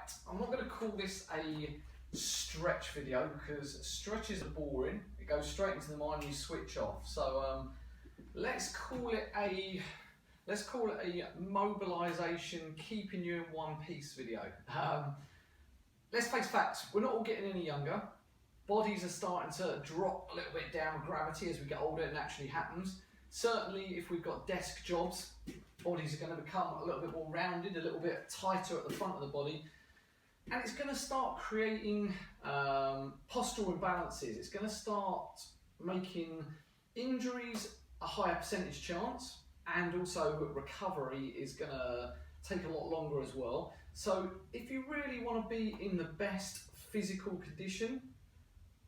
Right, I'm not going to call this a stretch video because stretches are boring. It goes straight into the mind and you switch off. So let's call it a mobilisation, keeping you in one piece video. Let's face facts, we're not all getting any younger. Bodies are starting to drop a little bit down with gravity as we get older. It naturally happens. Certainly if we've got desk jobs, bodies are going to become a little bit more rounded, a little bit tighter at the front of the body, and it's going to start creating postural imbalances. It's going to start making injuries a higher percentage chance, and also recovery is going to take a lot longer as well. So if you really want to be in the best physical condition,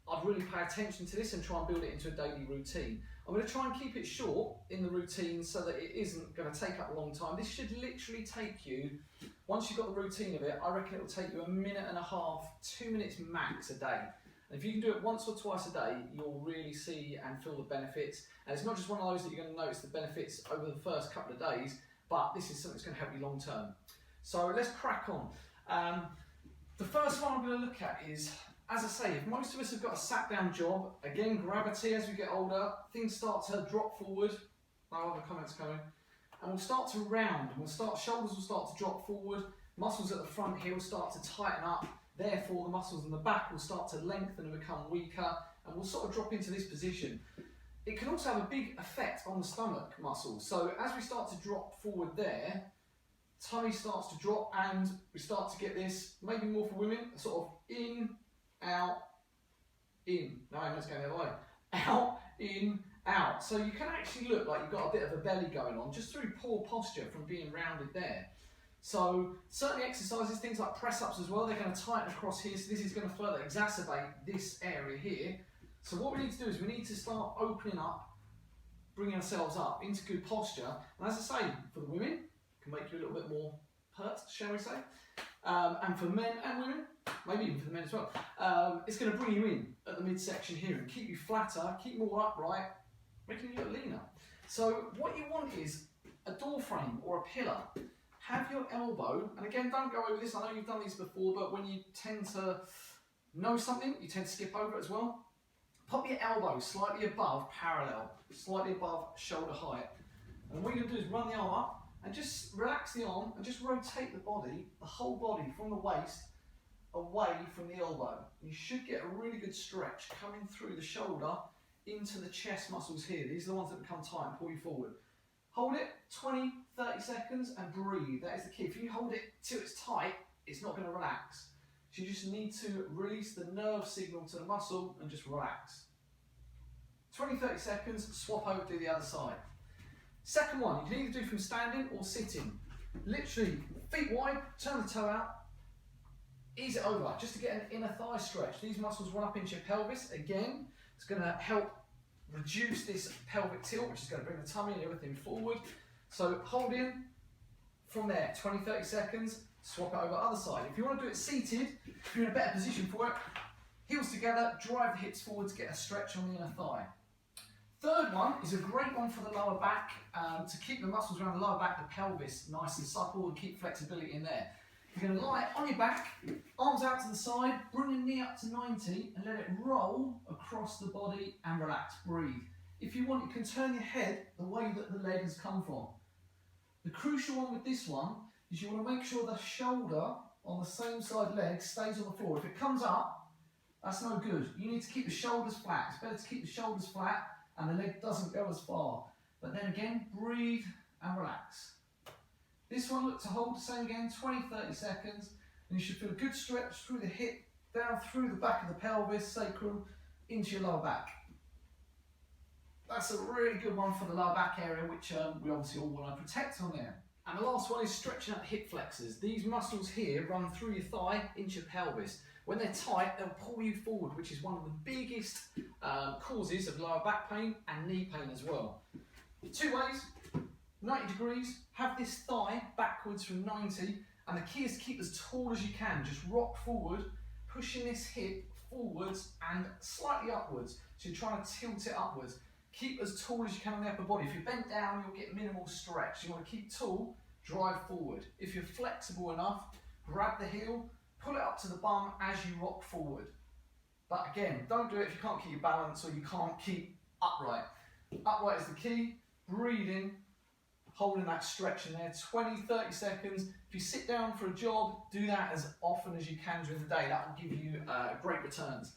I'd really pay attention to this and try and build it into a daily routine. I'm going to try and keep it short in the routine so that it isn't going to take up a long time. This should literally take you, once you've got the routine of it, I reckon it will take you 1.5 minutes, 2 minutes max a day. And if you can do it once or twice a day, you'll really see and feel the benefits. And it's not just one of those that you're going to notice the benefits over the first couple of days, but this is something that's going to help you long term. So let's crack on. The first one I'm going to look at is, as I say, if most of us have got a sat down job, again, gravity as we get older, things start to drop forward. No other comments coming. And we'll start to round, and shoulders will start to drop forward, muscles at the front here will start to tighten up, therefore the muscles in the back will start to lengthen and become weaker, and we'll sort of drop into this position. It can also have a big effect on the stomach muscles. So as we start to drop forward there, tummy starts to drop, and we start to get this, maybe more for women, sort of in, out, in. No, it's going the other way. Out, in, out. So you can actually look like you've got a bit of a belly going on just through poor posture from being rounded there. So certainly exercises, things like press-ups as well, they're going to tighten across here, so this is going to further exacerbate this area here. So what we need to do is we need to start opening up, bringing ourselves up into good posture. And as I say, for the women, it can make you a little bit more hurt, shall we say. And for men and women, maybe even for the men as well, it's going to bring you in at the midsection here and keep you flatter, keep more upright, making you look leaner. So what you want is a door frame or a pillar. Have your elbow, and again, don't go over this, I know you've done these before, but when you tend to know something, you tend to skip over it as well. Pop your elbow slightly above parallel, slightly above shoulder height. And what you're going to do is run the arm up, and just relax the arm and just rotate the body, the whole body from the waist away from the elbow. You should get a really good stretch coming through the shoulder into the chest muscles here. These are the ones that become tight and pull you forward. Hold it 20, 30 seconds and breathe. That is the key. If you hold it till it's tight, it's not going to relax. So you just need to release the nerve signal to the muscle and just relax. 20, 30 seconds, swap over to the other side. Second one, you can either do from standing or sitting. Literally, feet wide, turn the toe out, ease it over, just to get an inner thigh stretch. These muscles run up into your pelvis. Again, it's going to help reduce this pelvic tilt, which is going to bring the tummy and everything forward. So hold in from there, 20, 30 seconds, swap it over other side. If you want to do it seated, if you're in a better position for it, heels together, drive the hips forward to get a stretch on the inner thigh. Third one is a great one for the lower back, to keep the muscles around the lower back, the pelvis nice and supple, and keep flexibility in there. You're going to lie on your back, arms out to the side, bring your knee up to 90 and let it roll across the body and relax, breathe. If you want, you can turn your head the way that the leg has come from. The crucial one with this one is you want to make sure the shoulder on the same side leg stays on the floor. If it comes up, that's no good. You need to keep the shoulders flat. It's better to keep the shoulders flat and the leg doesn't go as far. But then again, breathe and relax. This one, look to hold the same again, 20, 30 seconds, and you should feel a good stretch through the hip, down through the back of the pelvis, sacrum, into your lower back. That's a really good one for the lower back area, which we obviously all want to protect on there. And the last one is stretching out the hip flexors. These muscles here run through your thigh into your pelvis. When they're tight, they'll pull you forward, which is one of the biggest causes of lower back pain and knee pain as well. Two ways. 90 degrees, have this thigh backwards from 90, and the key is to keep as tall as you can. Just rock forward, pushing this hip forwards and slightly upwards. So you're trying to tilt it upwards. Keep as tall as you can on the upper body. If you're bent down, you'll get minimal stretch. You want to keep tall, drive forward. If you're flexible enough, grab the heel, pull it up to the bum as you rock forward. But again, don't do it if you can't keep your balance or you can't keep upright. Upright is the key. Breathing, holding that stretch in there, 20, 30 seconds. If you sit down for a jog, do that as often as you can during the day. That will give you great returns.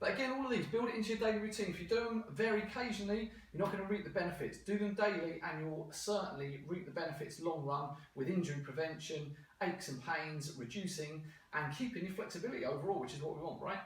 But again, all of these, build it into your daily routine. If you do them very occasionally, you're not going to reap the benefits. Do them daily and you'll certainly reap the benefits long run with injury prevention, aches and pains, reducing and keeping your flexibility overall, which is what we want, right?